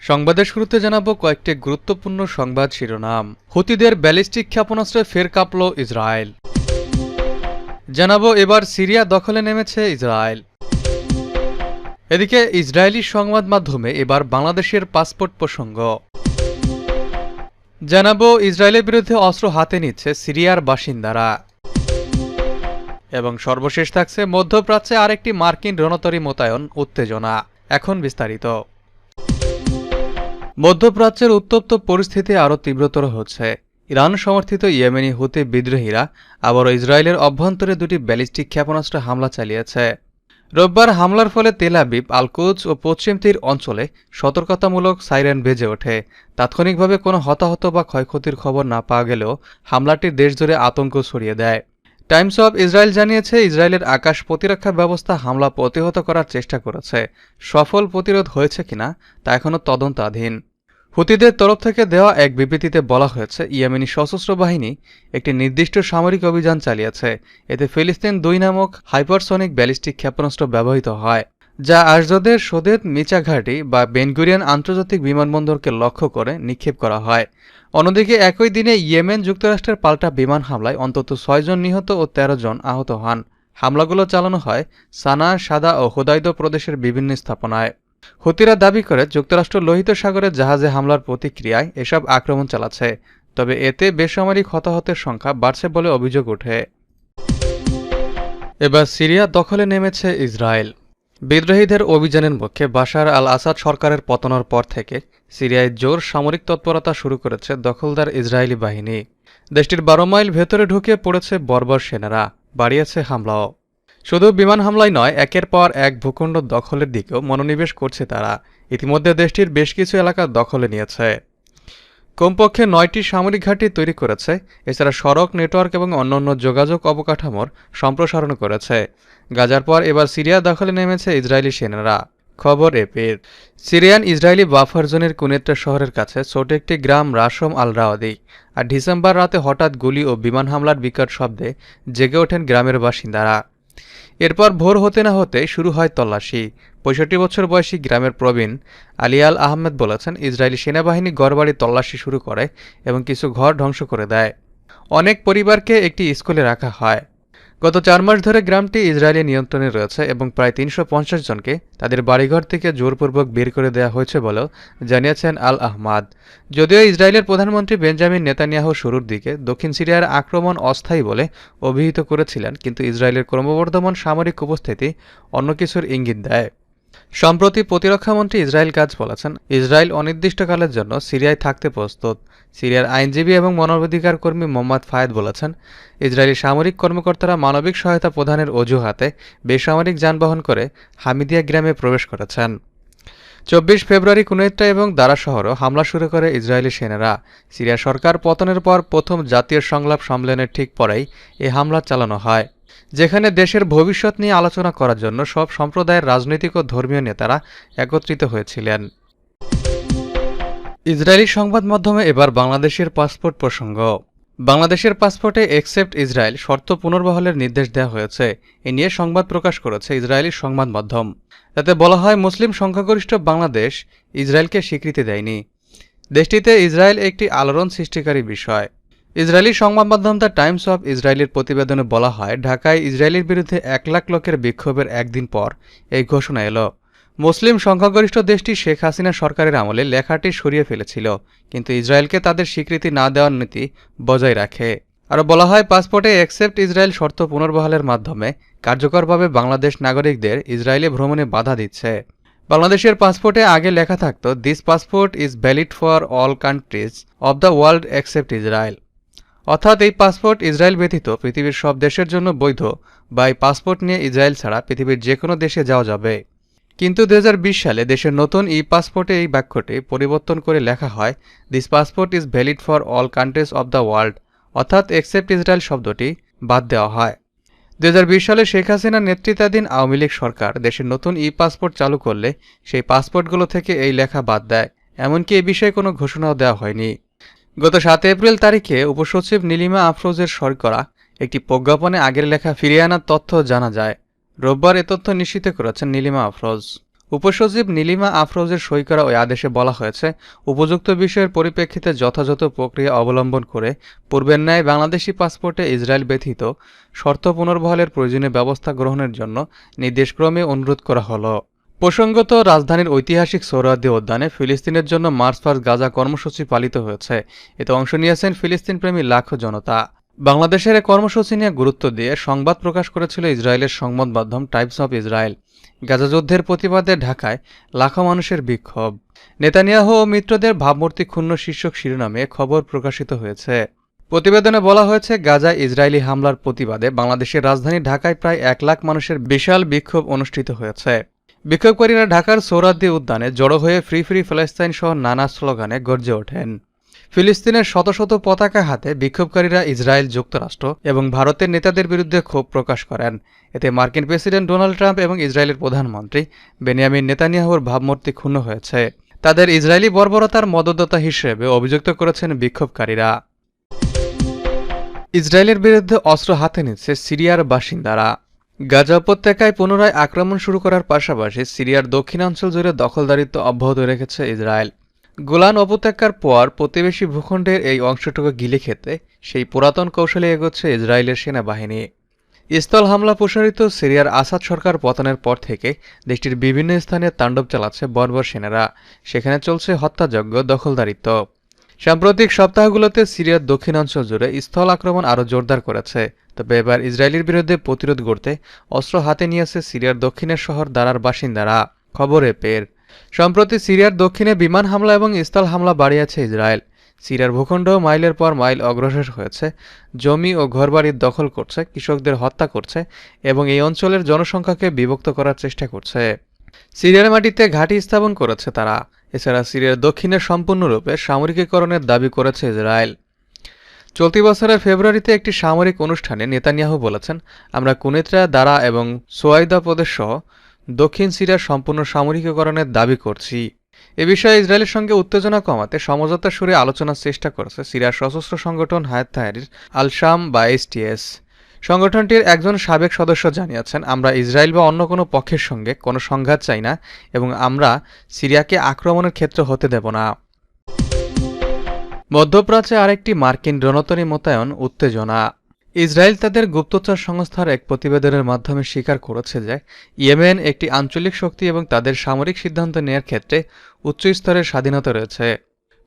সংবাদের শুরুতে জানাবো কয়েকটি গুরুত্বপূর্ণ সংবাদ শিরোনাম। হুতিদের ব্যালিস্টিক ক্ষেপণাস্ত্রে ফের কাঁপল ইসরায়েল। জানাবো এবার সিরিয়া দখলে নেমেছে ইসরায়েল। এদিকে ইসরায়েলি সংবাদ মাধ্যমে এবার বাংলাদেশের পাসপোর্ট প্রসঙ্গ। জানাবো ইসরায়েলের বিরুদ্ধে অস্ত্র হাতে নিচ্ছে সিরিয়ার বাসিন্দারা। এবং সর্বশেষ থাকছে মধ্যপ্রাচ্যে আরেকটি মার্কিন রণতরী মোতায়েন, উত্তেজনা। এখন বিস্তারিত। মধ্যপ্রাচ্যের উত্তপ্ত পরিস্থিতি আরও তীব্রতর হচ্ছে। ইরান সমর্থিত ইয়েমেনি হুতি বিদ্রোহীরা আবারও ইসরায়েলের অভ্যন্তরে দুটি ব্যালিস্টিক ক্ষেপণাস্ত্র হামলা চালিয়েছে। রোববার হামলার ফলে তেল আবিব, আল-কুদস ও পশ্চিম তীর অঞ্চলে সতর্কতামূলক সাইরেন বেজে ওঠে। তাৎক্ষণিকভাবে কোনো হতাহত বা ক্ষয়ক্ষতির খবর না পাওয়া গেলেও হামলাটি দেশজুড়ে আতঙ্ক ছড়িয়ে দেয়। টাইমস অব ইসরায়েল জানিয়েছে, ইসরায়েলের আকাশ প্রতিরক্ষা ব্যবস্থা হামলা প্রতিহত করার চেষ্টা করেছে। সফল প্রতিরোধ হয়েছে কিনা তা এখনও তদন্তাধীন। হুতিদের তরফ থেকে দেওয়া এক বিবৃতিতে বলা হয়েছে, ইয়েমেনি সশস্ত্র বাহিনী একটি নির্দিষ্ট সামরিক অভিযান চালিয়েছে। এতে ফিলিস্তিন 2 নামক হাইপারসনিক ব্যালিস্টিক ক্ষেপণাস্ত্র ব্যবহৃত হয়, যা আশদোদের সোদেদ মিচা ঘাঁটি বা বেনগুরিয়ান আন্তর্জাতিক বিমানবন্দরকে লক্ষ্য করে নিক্ষেপ করা হয়। অন্যদিকে একই দিনে ইয়েমেন যুক্তরাষ্ট্রের পাল্টা বিমান হামলায় অন্তত 6 জন নিহত ও 13 জন আহত হন। হামলাগুলো চালানো হয় সানা, সাদা ও হোদাইদো প্রদেশের বিভিন্ন স্থাপনায়। হুতিরা দাবি করে যুক্তরাষ্ট্র লোহিত সাগরের জাহাজে হামলার প্রতিক্রিয়ায় এসব আক্রমণ চালাচ্ছে, তবে এতে বেসামরিক হতাহতের সংখ্যা বাড়ছে বলে অভিযোগ ওঠে। এবার সিরিয়া দখলে নেমেছে ইসরায়েল। বিদ্রোহীদের অভিযানের মুখে বাশার আল আসাদ সরকারের পতনের পর থেকে সিরিয়ায় জোর সামরিক তৎপরতা শুরু করেছে দখলদার ইসরায়েলি বাহিনী। দেশটির 12 মাইল ভেতরে ঢুকে পড়েছে বর্বর সেনারা, বাড়িয়েছে হামলাও। শুধু বিমান হামলায় নয়, একের পর এক ভূখণ্ড দখলের দিকেও মনোনিবেশ করছে তারা। ইতিমধ্যে দেশটির বেশ কিছু এলাকা দখলে নিয়েছে। কমপক্ষে 9টি সামরিক ঘাঁটি তৈরি করেছে। এছাড়া সড়ক, নেটওয়ার্ক এবং অন্যান্য যোগাযোগ অবকাঠামোর সম্প্রসারণ করেছে। গাজার পর এবার সিরিয়া দখলে নেমেছে ইসরায়েলি সেনারা। খবর এপির। সিরিয়ান ইসরায়েলি বাফার জোনের কুনেত্রা শহরের কাছে ছোট একটি গ্রাম রাসম আল রাওয়াদি। আর ডিসেম্বর রাতে হঠাৎ গুলি ও বিমান হামলার বিকট শব্দে জেগে ওঠেন গ্রামের বাসিন্দারা। এরপর ভোর হতে না হতে শুরু হয় তল্লাশি। 65 বছর বয়সী গ্রামের প্রবীণ আলিয়াল আহমেদ বলেছেন, ইসরায়েলি সেনাবাহিনী ঘরবাড়ি তল্লাশি শুরু করে এবং কিছু ঘর ধ্বংস করে দেয়। অনেক পরিবারকে একটি স্কুলে রাখা হয়। গত 4 মাস ধরে গ্রামটি ইসরায়েলি নিয়ন্ত্রণে রয়েছে এবং প্রায় 350 জনকে তাদের বাড়িঘর থেকে জোরপূর্বক বের করে দেওয়া হয়েছে বলেও জানিয়েছেন আল আহমাদ। যদিও ইসরায়েলের প্রধানমন্ত্রী বেঞ্জামিন নেতানিয়াহু শুরুর দিকে দক্ষিণ সিরিয়ার আক্রমণ অস্থায়ী বলে অভিহিত করেছিলেন, কিন্তু ইসরায়েলের ক্রমবর্ধমান সামরিক উপস্থিতি অন্য কিছুর ইঙ্গিত দেয়। সম্প্রতি প্রতিরক্ষামন্ত্রী ইসরায়েল কাজ বলেছেন, ইসরায়েল অনির্দিষ্টকালের জন্য সিরিয়ায় থাকতে প্রস্তুত। সিরিয়ার আইনজীবী এবং মানবাধিকার কর্মী মোহাম্মদ ফায়েদ বলেছেন, ইসরায়েলি সামরিক কর্মকর্তারা মানবিক সহায়তা প্রদানের অজুহাতে বেসামরিক যানবাহন করে হামিদিয়া গ্রামে প্রবেশ করেছেন। 24 ফেব্রুয়ারি কুনেত্রা এবং দারা শহরেও হামলা শুরু করে ইসরায়েলি সেনারা। সিরিয়া সরকার পতনের পর প্রথম জাতীয় সংলাপ সম্মেলনের ঠিক পরেই এই হামলা চালানো হয়, যেখানে দেশের ভবিষ্যৎ নিয়ে আলোচনা করার জন্য সব সম্প্রদায়ের রাজনৈতিক ও ধর্মীয় নেতারা একত্রিত হয়েছিলেন। ইসরায়েলি সংবাদ মাধ্যমে এবার বাংলাদেশের পাসপোর্ট প্রসঙ্গ। বাংলাদেশের পাসপোর্টে একসেপ্ট ইসরায়েল শর্ত পুনর্বহালের নির্দেশ দেওয়া হয়েছে। এ নিয়ে সংবাদ প্রকাশ করেছে ইসরায়েলি সংবাদ মাধ্যম। তাতে বলা হয়, মুসলিম সংখ্যাগরিষ্ঠ বাংলাদেশ ইসরায়েলকে স্বীকৃতি দেয়নি। দেশটিতে ইসরায়েল একটি আলোড়ন সৃষ্টিকারী বিষয়। ইসরায়েলি সংবাদ মাধ্যম দ্য টাইমস অব ইসরায়েলের প্রতিবেদনে বলা হয়, ঢাকায় ইসরায়েলের বিরুদ্ধে 1 লাখ লোকের বিক্ষোভের একদিন পর এই ঘোষণা এলো। মুসলিম সংখ্যাগরিষ্ঠ দেশটি শেখ হাসিনা সরকারের আমলে লেখাটি সরিয়ে ফেলেছিল, কিন্তু ইসরায়েলকে তাদের স্বীকৃতি না দেওয়ার নীতি বজায় রাখে। আরও বলা হয়, পাসপোর্টে অ্যাকসেপ্ট ইসরায়েল শর্ত পুনর্বহালের মাধ্যমে কার্যকরভাবে বাংলাদেশ নাগরিকদের ইসরায়েলে ভ্রমণে বাধা দিচ্ছে। বাংলাদেশের পাসপোর্টে আগে লেখা থাকত, this passport is valid for all countries of the world except Israel. অর্থাৎ এই পাসপোর্ট ইসরায়েল ব্যতীত পৃথিবীর সব দেশের জন্য বৈধ, বা এই পাসপোর্ট নিয়ে ইসরায়েল ছাড়া পৃথিবীর যে কোনো দেশে যাওয়া যাবে। কিন্তু 2020 সালে দেশের নতুন ই পাসপোর্টে এই বাক্যটি পরিবর্তন করে লেখা হয়, this passport is valid for all countries of the world, অর্থাৎ এক্সেপ্ট ইসরায়েল শব্দটি বাদ দেওয়া হয়। 2020 সালে শেখ হাসিনার নেতৃত্বাধীন আওয়ামী লীগ সরকার দেশের নতুন ই পাসপোর্ট চালু করলে সেই পাসপোর্টগুলো থেকে এই লেখা বাদ দেয়। এমনকি এ বিষয়ে কোনো ঘোষণাও দেওয়া হয়নি। গত 7 এপ্রিল তারিখে উপসচিব নীলিমা আফরোজের সই করা একটি প্রজ্ঞাপনে আগের লেখা ফিরিয়ে আনার তথ্য জানা যায়। রোববার এ তথ্য নিশ্চিত করেছেন নীলিমা আফরোজ। উপসচিব নীলিমা আফরোজের সই করা ওই আদেশে বলা হয়েছে, উপযুক্ত বিষয়ের পরিপ্রেক্ষিতে যথাযথ প্রক্রিয়া অবলম্বন করে পূর্বের ন্যায় বাংলাদেশি পাসপোর্টে ইসরায়েল ব্যতীত শর্ত পুনর্বহালের প্রয়োজনীয় ব্যবস্থা গ্রহণের জন্য নির্দেশক্রমে অনুরোধ করা হলো। প্রসঙ্গত, রাজধানীর ঐতিহাসিক সোহরাওয়ার্দী উদ্যানে ফিলিস্তিনের জন্য মার্চ ফার্স্ট গাজা কর্মসূচি পালিত হয়েছে। এতে অংশ নিয়েছেন ফিলিস্তিনপ্রেমী লাখো জনতা। বাংলাদেশের এ কর্মসূচি নিয়ে গুরুত্ব দিয়ে সংবাদ প্রকাশ করেছিল ইসরায়েলের সংবাদ মাধ্যম টাইমস অব ইসরায়েল। গাজা যুদ্ধের প্রতিবাদে ঢাকায় লাখো মানুষের বিক্ষোভ। নেতানিয়াহু ও মিত্রদের ভাবমূর্তি ক্ষুণ্ণ শীর্ষক শিরোনামে খবর প্রকাশিত হয়েছে। প্রতিবেদনে বলা হয়েছে, গাজায় ইসরায়েলি হামলার প্রতিবাদে বাংলাদেশের রাজধানী ঢাকায় প্রায় 1 লাখ মানুষের বিশাল বিক্ষোভ অনুষ্ঠিত হয়েছে। বিক্ষোভকারীরা ঢাকার সোহরাওয়ার্দী উদ্যানে জড়ো হয়ে ফ্রি ফ্রি ফিলিস্তাইন সহ নানা স্লোগানে গর্জে ওঠেন। ফিলিস্তিনের শত শত পতাকা হাতে বিক্ষোভকারীরা ইসরায়েল, যুক্তরাষ্ট্র এবং ভারতের নেতাদের বিরুদ্ধে ক্ষোভ প্রকাশ করেন। এতে মার্কিন প্রেসিডেন্ট ডোনাল্ড ট্রাম্প এবং ইসরায়েলের প্রধানমন্ত্রী বেনিয়ামিন নেতানিয়াহুর ভাবমূর্তি ক্ষুণ্ণ হয়েছে। তাদের ইসরায়েলি বর্বরতার মদতদাতা হিসেবে অভিযুক্ত করেছেন বিক্ষোভকারীরা। ইসরায়েলের বিরুদ্ধে অস্ত্র হাতে নিচ্ছে সিরিয়ার বাসিন্দারা। গাজা উপত্যকায় পুনরায় আক্রমণ শুরু করার পাশাপাশি সিরিয়ার দক্ষিণাঞ্চল জুড়ে দখলদারিত্ব অব্যাহত রেখেছে ইসরায়েল। গোলান উপত্যকার পর প্রতিবেশী ভূখণ্ডের এই অংশটুকু গিলে খেতে সেই পুরাতন কৌশলে এগোচ্ছে ইসরায়েলের সেনাবাহিনী। স্থল হামলা প্রসারিত সিরিয়ার আসাদ সরকার পতনের পর থেকে দেশটির বিভিন্ন স্থানে তাণ্ডব চালাচ্ছে বর্বর সেনারা। সেখানে চলছে হত্যাযজ্ঞ, দখলদারিত্ব। সাম্প্রতিক সপ্তাহগুলোতে সিরিয়ার দক্ষিণাঞ্চল জুড়ে স্থল আক্রমণ আরও জোরদার করেছে। তবে এবার ইসরায়েলের বিরুদ্ধে প্রতিরোধ গড়তে অস্ত্র হাতে নিয়েছে সিরিয়ার দক্ষিণের শহর দারার বাসিন্দারা। খবর এপের। সম্প্রতি সিরিয়ার দক্ষিণে বিমান হামলা এবং স্থল হামলা বাড়িয়েছে ইসরায়েল। সিরিয়ার ভূখণ্ড মাইলের পর মাইল অগ্রসর হয়েছে, জমি ও ঘরবাড়ির দখল করছে, কৃষকদের হত্যা করছে এবং এই অঞ্চলের জনসংখ্যাকে বিভক্ত করার চেষ্টা করছে। সিরিয়ার মাটিতে ঘাঁটি স্থাপন করেছে তারা। এছাড়া সিরিয়ার দক্ষিণে সম্পূর্ণরূপে সামরিকীকরণের দাবি করেছে ইসরায়েল। চলতি বছরের ফেব্রুয়ারিতে একটি সামরিক অনুষ্ঠানে নেতানিয়াহু বলেছেন, আমরা কুনিত্রা, দারা এবং সোয়াইদা প্রদেশ সহ দক্ষিণ সিরিয়ার সম্পূর্ণ সামরিকীকরণের দাবি করছি। এ বিষয়ে ইসরায়েলের সঙ্গে উত্তেজনা কমাতে সমঝোতার সুরে আলোচনার চেষ্টা করেছে সিরিয়ার সশস্ত্র সংগঠন হায়াত তাহরির আল-শাম বা এসটিএস। সংগঠনটির একজন সাবেক সদস্য জানিয়েছেন, আমরা ইসরায়েল বা অন্য কোনো পক্ষের সঙ্গে কোনো সংঘাত চাই না এবং আমরা সিরিয়াকে আক্রমণের ক্ষেত্র হতে দেব না। মধ্যপ্রাচ্যে আরেকটি মার্কিন রণতরী মোতায়েন উত্তেজনা। ইসরায়েল তাদের গুপ্তচর সংস্থার এক প্রতিবেদনের মাধ্যমে স্বীকার করেছে যে ইয়েমেন একটি আঞ্চলিক শক্তি এবং তাদের সামরিক সিদ্ধান্ত নেয়ার ক্ষেত্রে উচ্চ স্তরের স্বাধীনতা রয়েছে।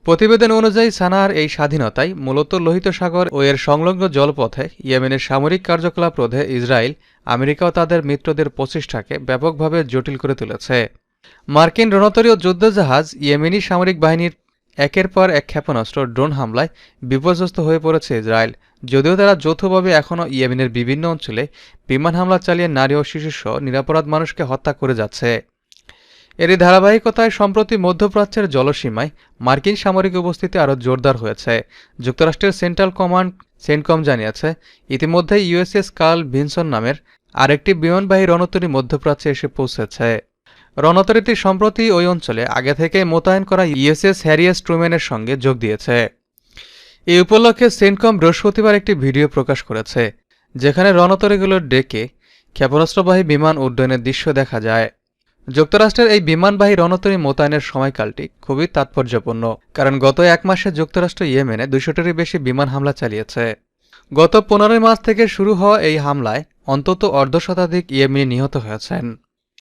প্রতিবেদন অনুযায়ী সানার এই স্বাধীনতাই মূলত লোহিত সাগর ও এর সংলগ্ন জলপথে ইয়েমেনের সামরিক কার্যকলাপ রোধে ইসরায়েল, আমেরিকা ও তাদের মিত্রদের প্রচেষ্টাকে ব্যাপকভাবে জটিল করে তুলেছে। মার্কিন রণতরী ও যুদ্ধজাহাজ ইয়েমেনি সামরিক বাহিনীর একের পর এক ক্ষেপণাস্ত্র, ড্রোন হামলায় বিপর্যস্ত হয়ে পড়েছে ইসরায়েল। যদিও তারা যৌথভাবে এখনও ইয়েমেনের বিভিন্ন অঞ্চলে বিমান হামলা চালিয়ে নারী ও শিশুসহ নিরপরাধ মানুষকে হত্যা করে যাচ্ছে। এরই ধারাবাহিকতায় সম্প্রতি মধ্যপ্রাচ্যের জলসীমায় মার্কিন সামরিক উপস্থিতি আরও জোরদার হয়েছে। যুক্তরাষ্ট্রের সেন্ট্রাল কমান্ড সেন্টকম জানিয়েছে, ইতিমধ্যে ইউএসএস কার্ল ভিনসন নামের আরেকটি বিমানবাহী রণতরী মধ্যপ্রাচ্যে এসে পৌঁছেছে। রণতরীটি সম্প্রতি ওই অঞ্চলে আগে থেকে মোতায়েন করা ইউএসএস হ্যারি এস ট্রুম্যানের সঙ্গে যোগ দিয়েছে। এই উপলক্ষে সেন্টকম বৃহস্পতিবার একটি ভিডিও প্রকাশ করেছে, যেখানে রণতরীগুলোর ডেকে ক্ষেপণাস্ত্রবাহী বিমান উড্ডয়নের দৃশ্য দেখা যায়। যুক্তরাষ্ট্রের এই বিমানবাহী রণতরী মোতায়েনের সময়কালটি খুবই তাৎপর্যপূর্ণ, কারণ গত 1 মাসে যুক্তরাষ্ট্র ইয়েমেনে 200টিরও বেশি বিমান হামলা চালিয়েছে। গত 15 মার্চ থেকে শুরু হওয়া এই হামলায় অন্তত অর্ধশতাধিক ইয়েমেনি নিহত হয়েছেন।